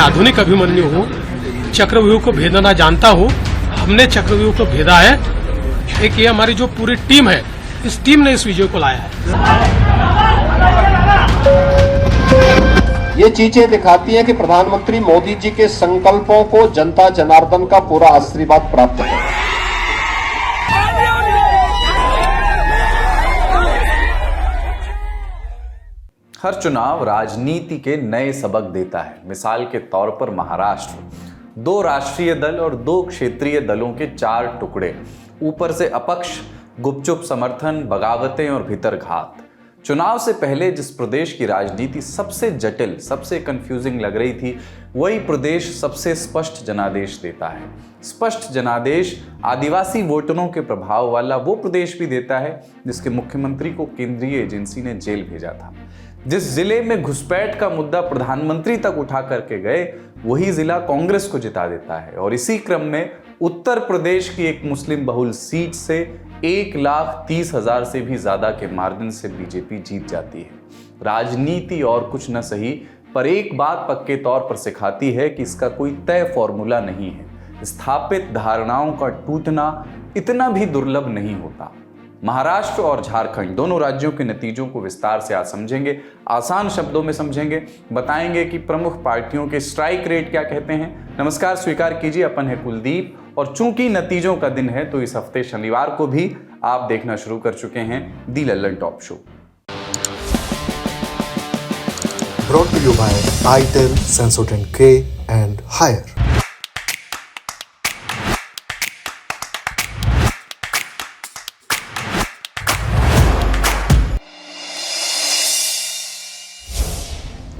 आधुनिक अभिमन्यु हूँ, चक्रव्यूह को भेदना जानता हूँ। हमने चक्रव्यूह को भेदा है। एक ये हमारी जो पूरी टीम है, इस टीम ने इस विजय को लाया है। ये चीजें दिखाती हैं कि प्रधानमंत्री मोदी जी के संकल्पों को जनता जनार्दन का पूरा आशीर्वाद प्राप्त है। हर चुनाव राजनीति के नए सबक देता है। मिसाल के तौर पर महाराष्ट्र, 2 राष्ट्रीय दल और 2 क्षेत्रीय दलों के 4 टुकड़े, ऊपर से अपक्ष, गुपचुप समर्थन, बगावतें और भीतरघात। चुनाव से पहले जिस प्रदेश की राजनीति सबसे जटिल, सबसे कंफ्यूजिंग लग रही थी, वही प्रदेश सबसे स्पष्ट जनादेश देता है। स्पष्ट जनादेश आदिवासी वोटरों के प्रभाव वाला वो प्रदेश भी देता है जिसके मुख्यमंत्री को केंद्रीय एजेंसी ने जेल भेजा था। जिस जिले में घुसपैठ का मुद्दा प्रधानमंत्री तक उठा करके गए, वही जिला कांग्रेस को जिता देता है। और इसी क्रम में उत्तर प्रदेश की एक मुस्लिम बहुल सीट से 1,30,000 से भी ज्यादा के मार्जिन से बीजेपी जीत जाती है। राजनीति और कुछ न सही, पर एक बात पक्के तौर पर सिखाती है कि इसका कोई तय फॉर्मूला नहीं है। स्थापित धारणाओं का टूटना इतना भी दुर्लभ नहीं होता। महाराष्ट्र और झारखंड दोनों राज्यों के नतीजों को विस्तार से आज समझेंगे, आसान शब्दों में समझेंगे, बताएंगे कि प्रमुख पार्टियों के स्ट्राइक रेट क्या कहते हैं। नमस्कार, स्वीकार कीजिए, अपन है कुलदीप। और चूंकि नतीजों का दिन है तो इस हफ्ते शनिवार को भी आप देखना शुरू कर चुके हैं the Lallantop show. Brought to you by itel, Sensodyne K and Haier.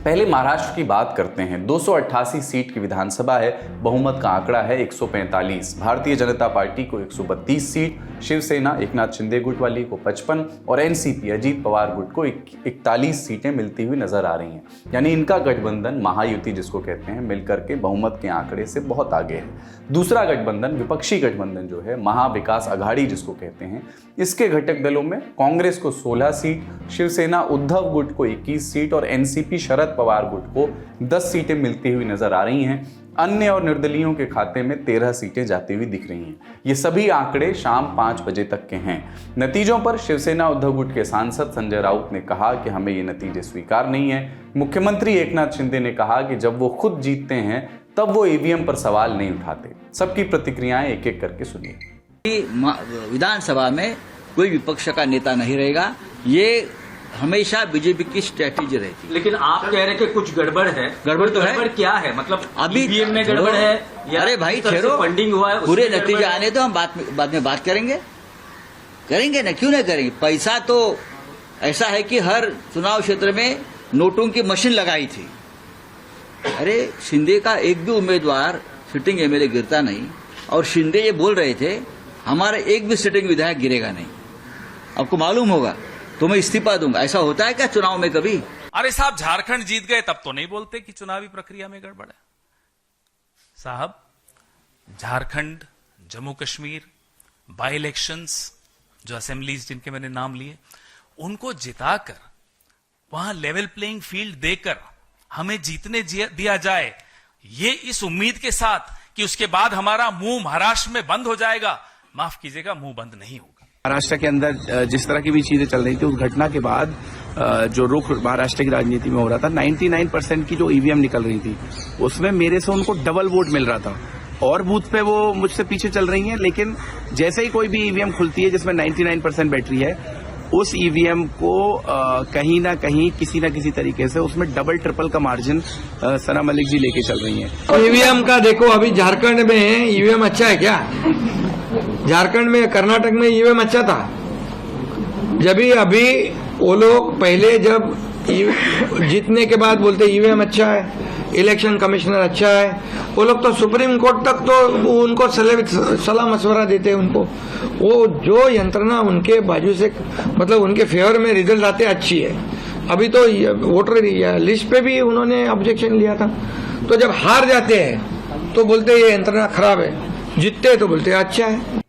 पहले महाराष्ट्र की बात करते हैं। 288 सीट की विधानसभा है, बहुमत का आंकड़ा है 145। भारतीय जनता पार्टी को 132 सीट, शिवसेना एकनाथ शिंदे गुट वाली को 55 और एनसीपी अजीत पवार गुट को 41 सीटें मिलती हुई नजर आ रही हैं। यानी इनका गठबंधन, महायुति जिसको कहते हैं, मिलकर के बहुमत के आंकड़े से बहुत आगे है। दूसरा गठबंधन, विपक्षी गठबंधन जो है, महाविकास अघाड़ी जिसको कहते हैं, इसके घटक दलों में कांग्रेस को 16 सीट, शिवसेना उद्धव गुट को 21 सीट और एनसीपी शरद पवार गुट को 10 सीटें मिलती हुई नजर आ रही हैं। अन्य और निर्दलीयों के खाते में 13 सीटें जाती हुई दिख रही हैं। ये सभी आंकड़े शाम 5 बजे तक के हैं। नतीजों पर शिवसेना उद्धव गुट के सांसद संजय राउत ने कहा कि हमें ये नतीजे स्वीकार नहीं है। मुख्यमंत्री एकनाथ शिंदे ने कहा कि जब वो खुद जीतते हैं तब वो ईवीएम पर सवाल नहीं उठाते। सबकी प्रतिक्रियाएं एक एक करके सुनिए। विधानसभा में कोई विपक्ष का नेता नहीं रहेगा, ये हमेशा बीजेपी की स्ट्रेटेजी रहती। लेकिन आप कह रहे कि कुछ गड़बड़ है। गड़बड़ तो है। गड़बड़ क्या है? मतलब अभी ईवीएम में गड़बड़ है या अरे भाई ठहरो, फंडिंग हुआ है, पूरे नतीजे आने तो हम बाद में बात करेंगे ना, क्यों नहीं करेंगे। पैसा तो ऐसा है कि हर चुनाव क्षेत्र में नोटों की मशीन लगाई थी। अरे शिंदे का एक भी उम्मीदवार सिटिंग एमएलए गिरता नहीं, और शिंदे ये बोल रहे थे हमारा एक भी सिटिंग विधायक गिरेगा नहीं। आपको मालूम होगा तो मैं इस्तीफा दूंगा। ऐसा होता है क्या चुनाव में कभी? अरे साहब, झारखंड जीत गए तब तो नहीं बोलते कि चुनावी प्रक्रिया में गड़बड़ है। साहब, झारखंड, जम्मू कश्मीर, बाई इलेक्शंस, जो असेंबलीज जिनके मैंने नाम लिए, उनको जिताकर वहां लेवल प्लेइंग फील्ड देकर हमें जीतने दिया जाए, ये इस उम्मीद के साथ कि उसके बाद हमारा मुंह महाराष्ट्र में बंद हो जाएगा। माफ कीजिएगा, मुंह बंद नहीं होगा। महाराष्ट्र के अंदर जिस तरह की भी चीजें चल रही थी, उस घटना के बाद जो रुख महाराष्ट्र की राजनीति में हो रहा था, 99% की जो ईवीएम निकल रही थी उसमें मेरे से उनको डबल वोट मिल रहा था। और बूथ पे वो मुझसे पीछे चल रही हैं, लेकिन जैसे ही कोई भी ईवीएम खुलती है जिसमें 99% बैटरी है, उस ईवीएम को कहीं ना कहीं किसी न किसी तरीके से उसमें डबल ट्रिपल का मार्जिन सना मलिक जी लेके चल रही हैं। ईवीएम का देखो, अभी झारखंड में ईवीएम अच्छा है क्या? झारखंड में, कर्नाटक में ईवीएम अच्छा था। जब भी अभी वो लोग पहले जब जीतने के बाद बोलते ईवीएम अच्छा है, इलेक्शन कमिश्नर अच्छा है, वो लोग तो सुप्रीम कोर्ट तक तो उनको सलाह मशवरा देते हैं उनको। वो जो यंत्रणा उनके बाजू से, मतलब उनके फेवर में रिजल्ट आते अच्छी है। अभी तो वोटर लिस्ट पे भी उन्होंने ऑब्जेक्शन लिया था। तो जब हार जाते हैं तो बोलते ये यंत्रणा खराब है, जीतते तो बोलते अच्छा है।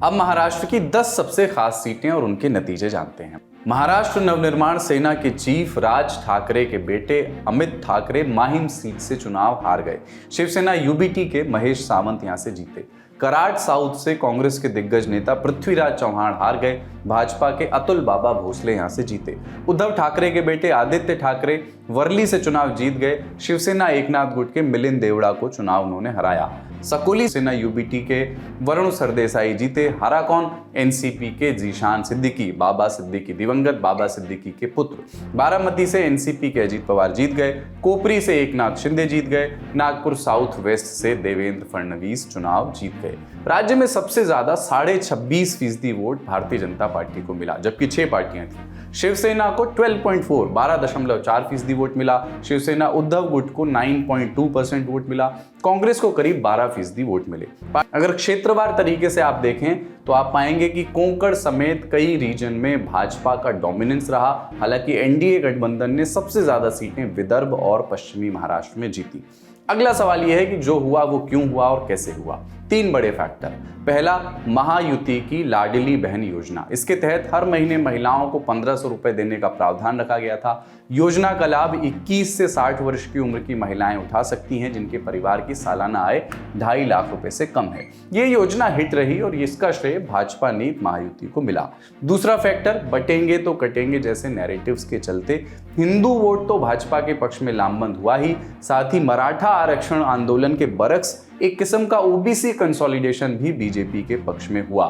अब महाराष्ट्र की 10 सबसे खास सीटें और उनके नतीजे जानते हैं। महाराष्ट्र नवनिर्माण सेना के चीफ राज ठाकरे के बेटे अमित ठाकरे माहिम सीट से चुनाव हार गए। शिवसेना यूबीटी के महेश सावंत यहां से जीते। कराड साउथ से कांग्रेस के दिग्गज नेता पृथ्वीराज चौहान हार गए। भाजपा के अतुल बाबा भोसले यहां से जीते। उद्धव ठाकरे के बेटे आदित्य ठाकरे वर्ली से चुनाव जीत गए। शिवसेना एकनाथ गुट के मिलिंद देवड़ा को चुनाव उन्होंने हराया। सकोली सेना यूबीटी के वरुण सरदेसाई जीते। हारा कौन? एनसीपी के जीशान सिद्दीकी, बाबा सिद्दीकी, दिवंगत बाबा सिद्दीकी के पुत्र। बारामती से एनसीपी के अजीत पवार जीत गए। कोपरी से एकनाथ शिंदे जीत गए। नागपुर साउथ वेस्ट से देवेंद्र फडणवीस चुनाव जीत गए। राज्य में सबसे ज्यादा 26.5% वोट भारतीय जनता पार्टी को मिला, जबकि 6 पार्टियां थी। शिवसेना को 12.4% वोट मिला। शिवसेना उद्धव गुट को 9.2% वोट मिला। कांग्रेस को करीब 12% वोट मिले। अगर क्षेत्रवार तरीके से आप देखें तो आप पाएंगे कि कोंकण समेत कई रीजन में भाजपा का डोमिनेंस रहा। हालांकि एनडीए गठबंधन ने सबसे ज्यादा सीटें विदर्भ और पश्चिमी महाराष्ट्र में जीती। अगला सवाल यह है कि जो हुआ वो क्यों हुआ और कैसे हुआ। 3 बड़े फैक्टर। पहला, महायुति की लाडली बहन योजना। इसके तहत हर महीने महिलाओं को 1500 रुपए देने का प्रावधान रखा गया था। योजना का लाभ 21 से 60 वर्ष की उम्र की महिलाएं उठा सकती हैं जिनके परिवार की सालाना आय 2.5 लाख रुपए से कम है। ये योजना हिट रही और इसका श्रेय भाजपा नीत महायुति को मिला। दूसरा फैक्टर, बटेंगे तो कटेंगे जैसे नैरेटिव्स के चलते हिंदू वोट तो भाजपा के पक्ष में लामबंद हुआ ही, साथ ही मराठा आरक्षण आंदोलन के बरक्स एक किस्म का ओबीसी कंसोलिडेशन भी बीजेपी के पक्ष में हुआ।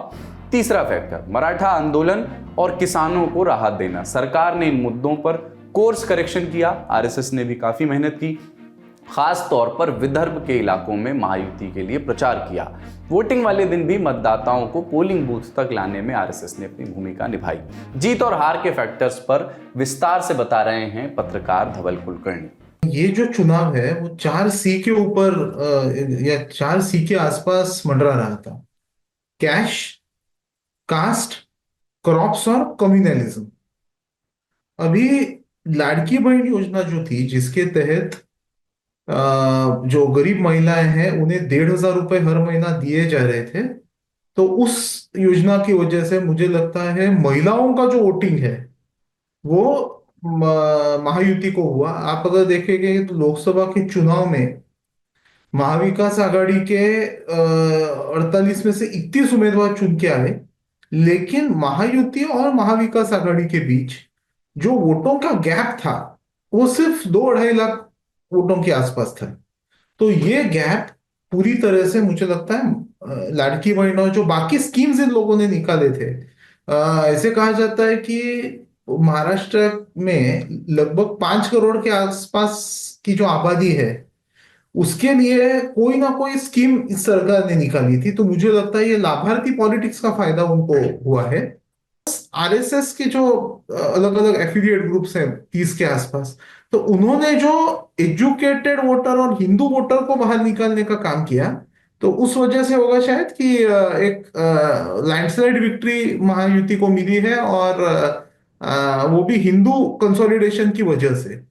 तीसरा फैक्टर, मराठा आंदोलन और किसानों को राहत देना। सरकार ने इन मुद्दों पर कोर्स करेक्शन किया। आरएसएस ने भी काफी मेहनत की, खास तौर पर विदर्भ के इलाकों में महायुति के लिए प्रचार किया। वोटिंग वाले दिन भी मतदाताओं को पोलिंग बूथ तक लाने में आरएसएस ने अपनी भूमिका निभाई। जीत और हार के फैक्टर्स पर विस्तार से बता रहे हैं पत्रकार धवल कुलकर्णी। ये जो चुनाव है वो 4C के ऊपर या 4C के आसपास मंडरा रहा था। कैश, कास्ट, क्रॉप्स और कम्युनलिज्म। अभी लाड़की बहन योजना जो थी, जिसके तहत जो गरीब महिलाएं हैं उन्हें 1,500 रुपए हर महीना दिए जा रहे थे, तो उस योजना की वजह से मुझे लगता है महिलाओं का जो वोटिंग है वो महायुति को हुआ। आप अगर देखेंगे तो लोकसभा के चुनाव में महाविकास आघाड़ी के 48 में से 31 उम्मीदवार चुन के आए, लेकिन महायुति और महाविकास आघाड़ी के बीच जो वोटों का गैप था वो सिर्फ 2-2.5 लाख वोटों के आसपास था। तो ये गैप पूरी तरह से मुझे लगता है लाड़की बहन और जो बाकी स्कीम्स इन लोगों ने निकाले थे, ऐसे कहा जाता है कि महाराष्ट्र में लगभग 5 करोड़ के आसपास की जो आबादी है उसके लिए कोई ना कोई स्कीम इस सरकार ने निकाली थी। तो मुझे लगता है ये लाभार्थी पॉलिटिक्स का फायदा उनको हुआ है। आरएसएस के जो अलग अलग एफिलिएट ग्रुप्स हैं 30 के आसपास, तो उन्होंने जो एजुकेटेड वोटर और हिंदू वोटर को बाहर निकालने का काम किया, तो उस वजह से होगा शायद कि एक लैंडस्लाइड विक्ट्री महायुति को मिली है, और वो भी हिंदू कंसोलिडेशन की वजह से।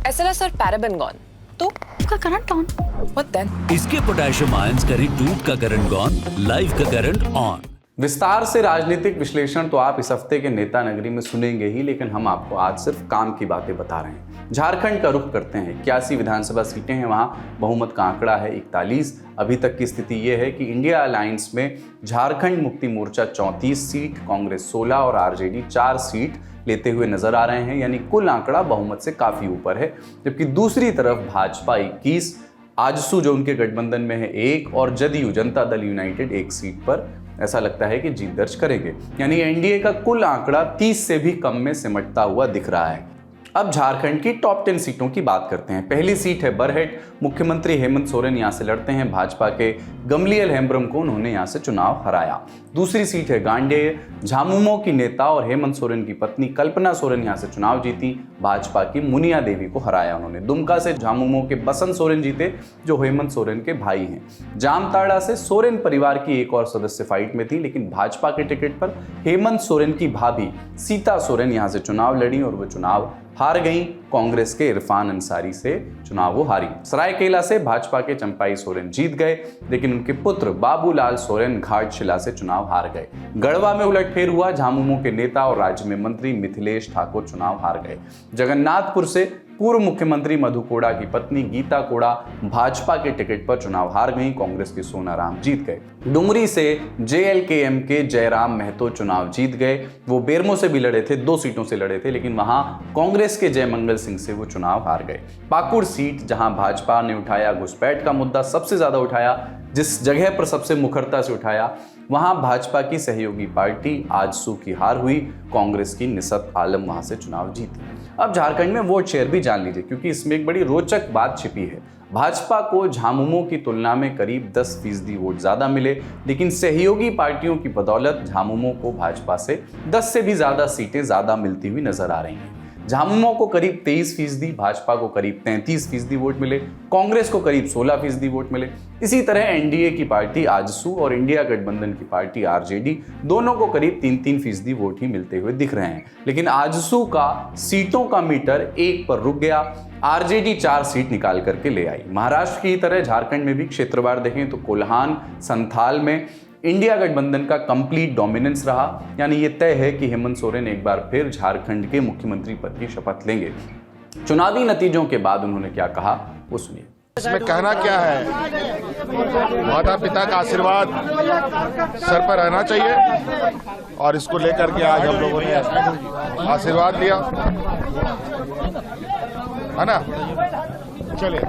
SLS और पैराबेन गॉन, तो उसका करंट ऑन। What then? इसके पोटेशियम आयंस करें टूट का करंट गॉन, लाइफ का करंट ऑन। विस्तार से राजनीतिक विश्लेषण तो आप इस हफ्ते के नेता नगरी में सुनेंगे ही, लेकिन हम आपको आज सिर्फ काम की बातें बता रहे हैं। झारखंड का रुख करते हैं। 81 विधानसभा सीटें हैं वहाँ, बहुमत का आंकड़ा है 41। अभी तक की स्थिति ये है कि इंडिया अलायंस में झारखंड मुक्ति मोर्चा 34 सीट, कांग्रेस 16 और आरजेडी 4 सीट लेते हुए नजर आ रहे हैं, यानी कुल आंकड़ा बहुमत से काफी ऊपर है। जबकि दूसरी तरफ भाजपा 21, आजसू जो उनके गठबंधन में है 1 और जदयू जनता दल यूनाइटेड 1 सीट पर ऐसा लगता है कि जीत दर्ज करेंगे, यानी एनडीए का कुल आंकड़ा 30 से भी कम में सिमटता हुआ दिख रहा है। अब झारखंड की टॉप 10 सीटों की बात करते हैं। पहली सीट है बरहेट। मुख्यमंत्री हेमंत सोरेन यहां से लड़ते हैं। भाजपा के गमलियल हेम्ब्रम को उन्होंने यहां से चुनाव हराया। दूसरी सीट है गांडेय। झामुमो की नेता और हेमंत सोरेन की पत्नी कल्पना सोरेन यहां से चुनाव जीती। भाजपा की मुनिया देवी को हराया उन्होंने। दुमका से झामुमो के बसंत सोरेन जीते, जो हेमंत सोरेन के भाई हैं। जामताड़ा से सोरेन परिवार की एक और सदस्य फाइट में थी, लेकिन भाजपा के टिकट पर हेमंत सोरेन की भाभी सीता सोरेन यहां से चुनाव लड़ी और वो चुनाव हार गई। कांग्रेस के इरफान अंसारी से चुनाव वो हारी। सरायकेला से भाजपा के चंपाई सोरेन जीत गए, लेकिन उनके पुत्र बाबूलाल सोरेन घाटशिला से चुनाव हार गए। गढ़वा में उलटफेर हुआ। झामुमो के नेता और राज्य में मंत्री मिथिलेश ठाकुर चुनाव हार गए। जगन्नाथपुर से पूर्व मुख्यमंत्री मधु कोड़ा की पत्नी गीता कोड़ा भाजपा के टिकट पर चुनाव हार गई। कांग्रेस के सोनाराम जीत गए। डुमरी से जेएलकेएम के जयराम महतो चुनाव जीत गए। वो बेरमो से भी लड़े थे, 2 सीटों से लड़े थे, लेकिन वहां कांग्रेस के जयमंगल सिंह से वो चुनाव हार गए। पाकुड़ सीट जहां भाजपा ने उठाया घुसपैठ का मुद्दा सबसे ज्यादा उठाया, जिस जगह पर सबसे मुखरता से उठाया, वहां भाजपा की सहयोगी पार्टी आजसू की हार हुई। कांग्रेस की निसत आलम वहां से चुनाव जीती। अब झारखंड में वोट शेयर भी जान लीजिए, क्योंकि इसमें एक बड़ी रोचक बात छिपी है। भाजपा को झामुमो की तुलना में करीब 10% वोट ज्यादा मिले, लेकिन सहयोगी पार्टियों की बदौलत झामुमो को भाजपा से 10 से भी ज्यादा सीटें ज्यादा मिलती हुई नजर आ रही हैं। झामुमो को करीब 23%, भाजपा को करीब 33% वोट मिले, कांग्रेस को करीब 16% वोट मिले। इसी तरह एनडीए की पार्टी आजसू और इंडिया गठबंधन की पार्टी आरजेडी दोनों को करीब 3-3% वोट ही मिलते हुए दिख रहे हैं। लेकिन आजसू का सीटों का मीटर 1 पर रुक गया। आरजेडी 4 सीट निकाल करके ले आई। महाराष्ट्र की तरह झारखंड में भी क्षेत्रवार देखें तो कोल्हान संथाल में इंडिया गठबंधन का कंप्लीट डोमिनेंस रहा। यानी ये तय है कि हेमंत सोरेन एक बार फिर झारखंड के मुख्यमंत्री पद की शपथ लेंगे। चुनावी नतीजों के बाद उन्होंने क्या कहा वो सुनिए। इसमें कहना क्या है, माता पिता का आशीर्वाद सर पर रहना चाहिए और इसको लेकर के आज हम लोगों ने आशीर्वाद लिया है ना। चलिए,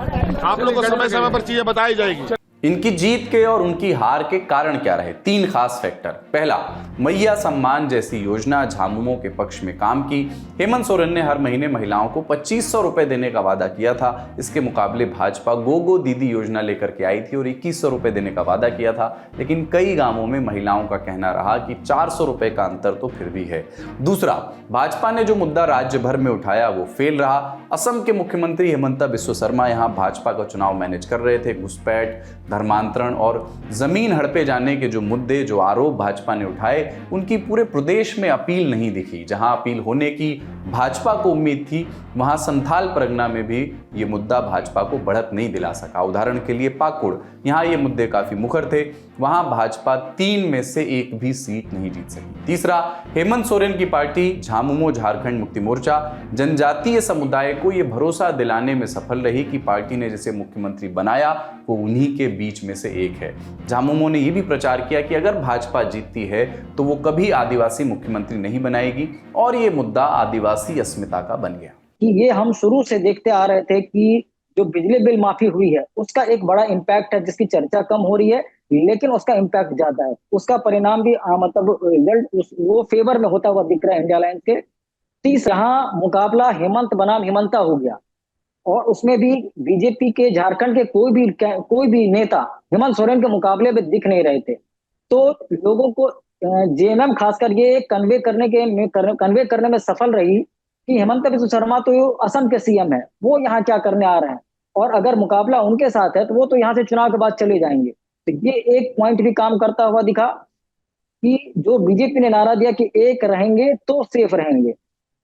आप लोगों को समय समय पर चीजें बताई जाएगी। इनकी जीत के और उनकी हार के कारण क्या रहे? 3 खास फैक्टर। पहला, मैया सम्मान जैसी योजना झामुमो के पक्ष में काम की। हेमंत सोरेन ने हर महीने महिलाओं को 2500 रुपए देने का वादा किया था। इसके मुकाबले भाजपा गोगो दीदी योजना लेकर के आई थी और 2100 रुपए देने का वादा किया था। लेकिन कई गांवों में महिलाओं का कहना रहा कि 400 रुपए का अंतर तो फिर भी है। दूसरा, भाजपा ने जो मुद्दा राज्य भर में उठाया वो फेल रहा। असम के मुख्यमंत्री हेमंता बिस्वा शर्मा यहां भाजपा का चुनाव मैनेज कर रहे थे। घुसपैठ, धर्मांतरण और जमीन हड़पे जाने के जो मुद्दे, जो आरोप भाजपा ने उठाए, उनकी पूरे प्रदेश में अपील नहीं दिखी। जहां अपील होने की भाजपा को उम्मीद थी, वहां संथाल परगना में भी ये मुद्दा भाजपा को बढ़त नहीं दिला सका। उदाहरण के लिए पाकुड़, यहां ये मुद्दे काफी मुखर थे, वहां भाजपा 3 में से 1 भी सीट नहीं जीत सकी। तीसरा, हेमंत सोरेन की पार्टी झामुमो झारखंड मुक्ति मोर्चा जनजातीय समुदाय को यह भरोसा दिलाने में सफल रही कि पार्टी ने जिसे मुख्यमंत्री बनाया वो उन्हीं के बीच में से एक है। झामुमो ने यह भी प्रचार किया कि अगर भाजपा जीतती है तो वो कभी आदिवासी मुख्यमंत्री नहीं बनाएगी, और ये मुद्दा आदिवासी अस्मिता का बन गया। कि ये हम शुरू से देखते आ रहे थे कि जो बिजली बिल माफी हुई है उसका एक बड़ा इम्पैक्ट है, जिसकी चर्चा कम हो रही है लेकिन उसका इम्पैक्ट ज्यादा है। उसका परिणाम भी मतलब रिजल्ट वो फेवर में होता हुआ दिख रहा है इंडिया अलायंस के। तीसरा मुकाबला हेमंत बनाम हेमंता हो गया, और उसमें भी बीजेपी के झारखंड के कोई भी नेता हेमंत सोरेन के मुकाबले में दिख नहीं रहे थे। तो लोगों को जेएमएम खासकर ये कन्वे करने में सफल रही कि हेमंत बिस्वा शर्मा तो असम के सीएम है, वो यहाँ क्या करने आ रहे हैं, और अगर मुकाबला उनके साथ है तो वो तो यहाँ से चुनाव के बाद चले जाएंगे। तो ये एक पॉइंट भी काम करता हुआ दिखा कि जो बीजेपी ने नारा दिया कि एक रहेंगे तो सेफ रहेंगे,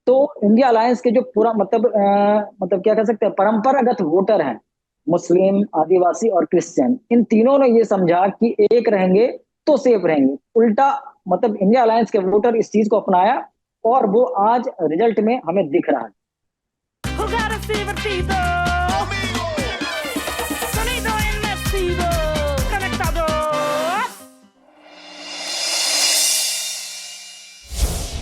तो इंडिया अलायंस के जो पूरा मतलब क्या कह सकते हैं परंपरागत वोटर हैं, मुस्लिम, आदिवासी और क्रिश्चियन, इन तीनों ने ये समझा कि एक रहेंगे तो सेफ रहेंगे। उल्टा मतलब इंडिया अलायंस के वोटर इस चीज को अपनाया और वो आज रिजल्ट में हमें दिख रहा है।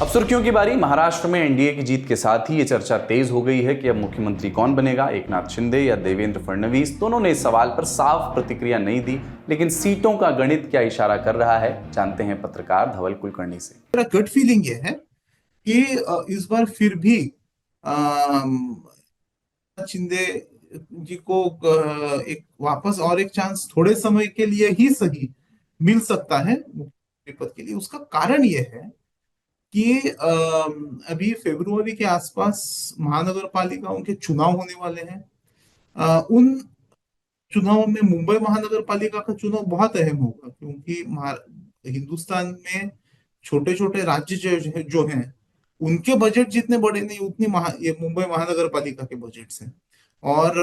अब सुर्खियों की बारी। महाराष्ट्र में एनडीए की जीत के साथ ही ये चर्चा तेज हो गई है कि अब मुख्यमंत्री कौन बनेगा, एकनाथ शिंदे या देवेंद्र फडणवीस। दोनों ने इस सवाल पर साफ प्रतिक्रिया नहीं दी, लेकिन सीटों का गणित क्या इशारा कर रहा है, जानते हैं पत्रकार धवल कुलकर्णी से। मेरा गट फीलिंग ये है कि इस बार फिर भी शिंदे जी को एक वापस और एक चांस थोड़े समय के लिए ही सही मिल सकता है मुख्यमंत्री पद के लिए। उसका कारण ये है कि अभी फरवरी के आसपास महानगर पालिकाओं के चुनाव होने वाले हैं। उन चुनावों में मुंबई महानगर पालिका का चुनाव बहुत अहम होगा, क्योंकि हिंदुस्तान में छोटे छोटे राज्य जो हैं उनके बजट जितने बड़े नहीं उतनी ये मुंबई महानगर पालिका के बजट से। और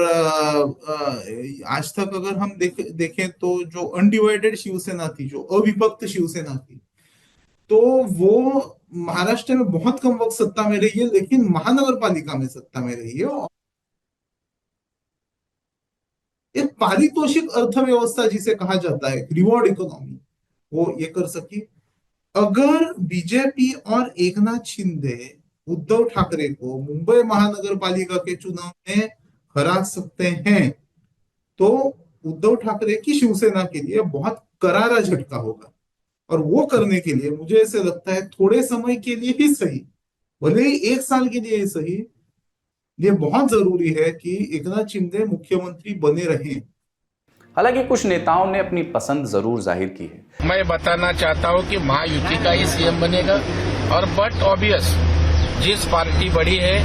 आज तक अगर हम देखें तो जो अनडिवाइडेड शिवसेना थी, जो अविभक्त शिवसेना थी, तो वो महाराष्ट्र में बहुत कम वक्त सत्ता में रही है, लेकिन महानगर पालिका में सत्ता में रही है। और एक पारितोषिक अर्थव्यवस्था जिसे कहा जाता है, रिवॉर्ड इकोनॉमी, वो ये कर सकी। अगर बीजेपी और एकनाथ शिंदे उद्धव ठाकरे को मुंबई महानगर पालिका के चुनाव में हरा सकते हैं, तो उद्धव ठाकरे की शिवसेना के लिए बहुत करारा झटका होगा। और वो करने के लिए मुझे ऐसे लगता है थोड़े समय के लिए ही सही, भले ही 1 साल के लिए ही सही, ये बहुत जरूरी है कि एकनाथ शिंदे मुख्यमंत्री बने रहें। हालांकि कुछ नेताओं ने अपनी पसंद जरूर जाहिर की है। मैं बताना चाहता हूं कि महायुति का ही सीएम बनेगा, और बट ऑब्वियस जिस पार्टी बड़ी है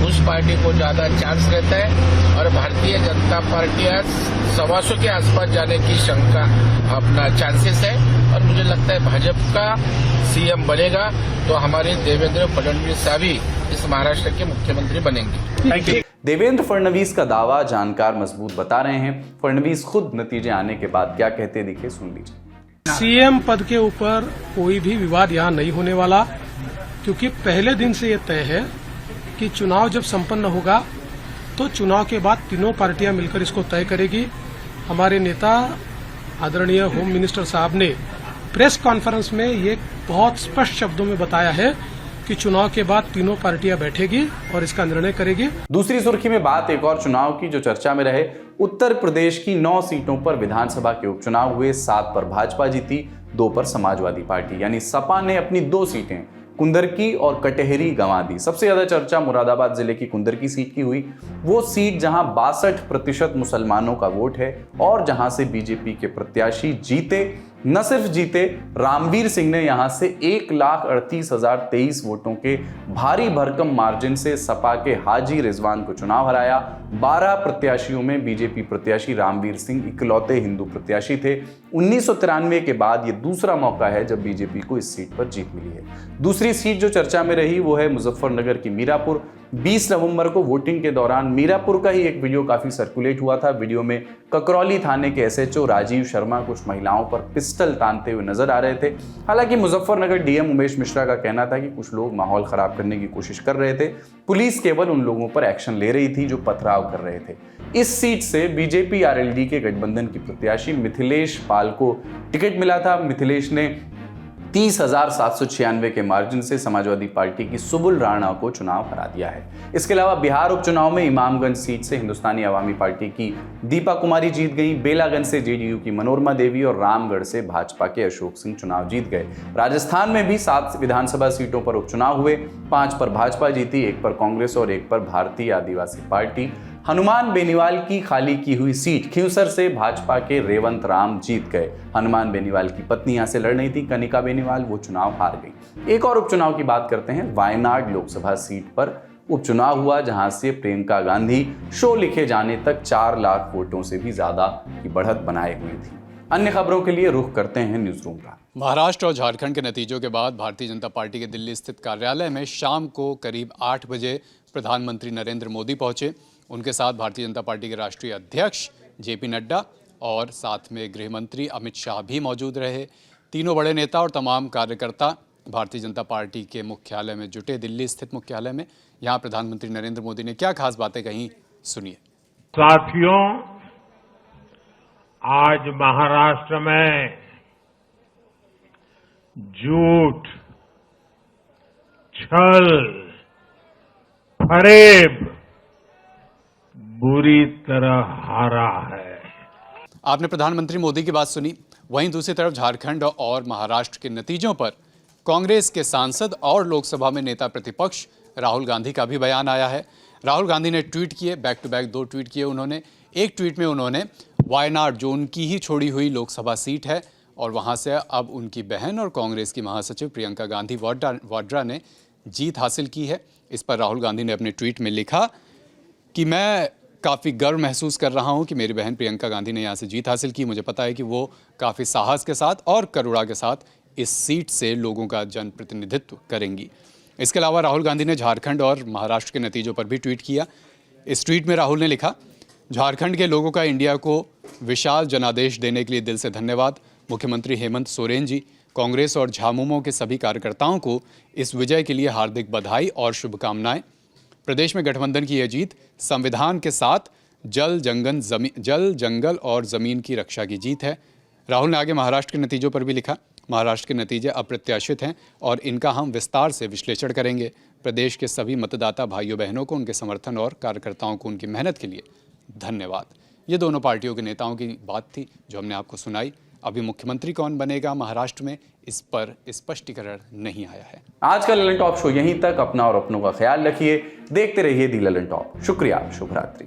उस पार्टी को ज्यादा चांस रहता है। और भारतीय जनता पार्टी आज 125 के आसपास जाने की शंका अपना चांसेस है। और मुझे लगता है भाजपा का सीएम बनेगा तो हमारे देवेंद्र फडणवीस साहब ही इस महाराष्ट्र के मुख्यमंत्री बनेंगे। देवेंद्र फडणवीस का दावा जानकार मजबूत बता रहे हैं। फडणवीस खुद नतीजे आने के बाद क्या कहते दिखे, सुन लीजिए। सीएम पद के ऊपर कोई भी विवाद यहाँ नहीं होने वाला, क्योंकि पहले दिन से यह तय है कि चुनाव जब संपन्न होगा तो चुनाव के बाद तीनों पार्टियां मिलकर इसको तय करेगी। हमारे नेता आदरणीय होम मिनिस्टर साहब ने प्रेस कॉन्फ्रेंस में ये बहुत स्पष्ट शब्दों में बताया है कि चुनाव के बाद तीनों पार्टियां बैठेगी और इसका निर्णय करेगी। दूसरी सुर्खी में बात एक और चुनाव की जो चर्चा में रहे। उत्तर प्रदेश की 9 सीटों पर विधानसभा के उपचुनाव हुए। 7 पर भाजपा जीती, 2 पर समाजवादी पार्टी यानी सपा ने अपनी 2 सीटें कुंदरकी और कटहरी गंवा दी। सबसे ज्यादा चर्चा मुरादाबाद जिले की कुंदरकी सीट की हुई। वो सीट जहां 62% मुसलमानों का वोट है और जहां से बीजेपी के प्रत्याशी जीते। न सिर्फ जीते, रामवीर सिंह ने यहां से 1,38,023 वोटों के भारी भरकम मार्जिन से सपा के हाजी रिजवान को चुनाव हराया। 12 प्रत्याशियों में बीजेपी प्रत्याशी रामवीर सिंह इकलौते हिंदू प्रत्याशी थे। 1993 के बाद ये दूसरा मौका है जब बीजेपी को इस सीट पर जीत मिली है। दूसरी सीट जो चर्चा में रही वो है मुजफ्फरनगर की मीरापुर। 20 नवंबर को वोटिंग के दौरान मीरापुर का ही एक वीडियो काफी सर्कुलेट हुआ था। वीडियो में ककरौली थाने के एसएचओ राजीव शर्मा कुछ महिलाओं पर पिस्टल तानते हुए नजर आ रहे थे। हालांकि मुजफ्फरनगर डीएम उमेश मिश्रा का कहना था कि कुछ लोग माहौल खराब करने की कोशिश कर रहे थे। पुलिस केवल उन लोगों पर एक्शन ले रही थी जो पथराव कर रहे थे। इस सीट से बीजेपी आरएलडी के गठबंधन की प्रत्याशी मिथिलेश पाल को टिकट मिला था। मिथिलेश ने 30,796 के मार्जिन से समाजवादी पार्टी की सुबुल राणा को चुनाव हरा दिया है। इसके अलावा बिहार उपचुनाव में इमामगंज सीट से हिंदुस्तानी अवामी पार्टी की दीपा कुमारी जीत गई। बेलागंज से जेडीयू की मनोरमा देवी और रामगढ़ से भाजपा के अशोक सिंह चुनाव जीत गए। राजस्थान में भी 7 विधानसभा सीटों पर उपचुनाव हुए। 5 पर भाजपा जीती, 1 पर कांग्रेस और 1 पर भारतीय आदिवासी पार्टी। हनुमान बेनीवाल की खाली की हुई सीट खींवसर से भाजपा के रेवंत राम जीत गए। हनुमान बेनीवाल की पत्नी यहां से लड़ रही थी, कनिका बेनीवाल, वो चुनाव हार गई। एक और उपचुनाव की बात करते हैं। वायनाड लोकसभा सीट पर उपचुनाव हुआ जहां से प्रियंका गांधी शो लिखे जाने तक 4 लाख वोटों से भी ज्यादा की बढ़त बनाए हुई थी। अन्य खबरों के लिए रुख करते हैं न्यूज रूम का। महाराष्ट्र और झारखंड के नतीजों के बाद भारतीय जनता पार्टी के दिल्ली स्थित कार्यालय में शाम को करीब 8 बजे प्रधानमंत्री नरेंद्र मोदी पहुंचे। उनके साथ भारतीय जनता पार्टी के राष्ट्रीय अध्यक्ष जेपी नड्डा और साथ में गृह मंत्री अमित शाह भी मौजूद रहे। तीनों बड़े नेता और तमाम कार्यकर्ता भारतीय जनता पार्टी के मुख्यालय में जुटे, दिल्ली स्थित मुख्यालय में। यहाँ प्रधानमंत्री नरेंद्र मोदी ने क्या खास बातें कही, सुनिए। साथियों, आज महाराष्ट्र में झूठ, छल, फरेब बुरी तरह हारा है। आपने प्रधानमंत्री मोदी की बात सुनी। वहीं दूसरी तरफ झारखंड और महाराष्ट्र के नतीजों पर कांग्रेस के सांसद और लोकसभा में नेता प्रतिपक्ष राहुल गांधी का भी बयान आया है। राहुल गांधी ने ट्वीट किए, बैक टू बैक 2 ट्वीट किए उन्होंने। एक ट्वीट में उन्होंने वायनाड जो उनकी ही छोड़ी हुई लोकसभा सीट है और वहां से अब उनकी बहन और कांग्रेस की महासचिव प्रियंका गांधी वाड्रा ने जीत हासिल की है। इस पर राहुल गांधी ने अपने ट्वीट में लिखा कि मैं काफ़ी गर्व महसूस कर रहा हूं कि मेरी बहन प्रियंका गांधी ने यहां से जीत हासिल की। मुझे पता है कि वो काफ़ी साहस के साथ और करुणा के साथ इस सीट से लोगों का जनप्रतिनिधित्व करेंगी। इसके अलावा राहुल गांधी ने झारखंड और महाराष्ट्र के नतीजों पर भी ट्वीट किया। इस ट्वीट में राहुल ने लिखा, झारखंड के लोगों का इंडिया को विशाल जनादेश देने के लिए दिल से धन्यवाद। मुख्यमंत्री हेमंत सोरेन जी, कांग्रेस और झामुमो के सभी कार्यकर्ताओं को इस विजय के लिए हार्दिक बधाई और शुभकामनाएं। प्रदेश में गठबंधन की यह जीत संविधान के साथ जल जंगल और जमीन की रक्षा की जीत है। राहुल ने आगे महाराष्ट्र के नतीजों पर भी लिखा, महाराष्ट्र के नतीजे अप्रत्याशित हैं और इनका हम विस्तार से विश्लेषण करेंगे। प्रदेश के सभी मतदाता भाइयों बहनों को उनके समर्थन और कार्यकर्ताओं को उनकी मेहनत के लिए धन्यवाद। ये दोनों पार्टियों के नेताओं की बात थी जो हमने आपको सुनाई। अभी मुख्यमंत्री कौन बनेगा महाराष्ट्र में, इस पर स्पष्टीकरण नहीं आया है। आज का ललन टॉप शो यहीं तक। अपना और अपनों का ख्याल रखिए, देखते रहिए दी ललन टॉप। शुक्रिया, शुभ रात्रि।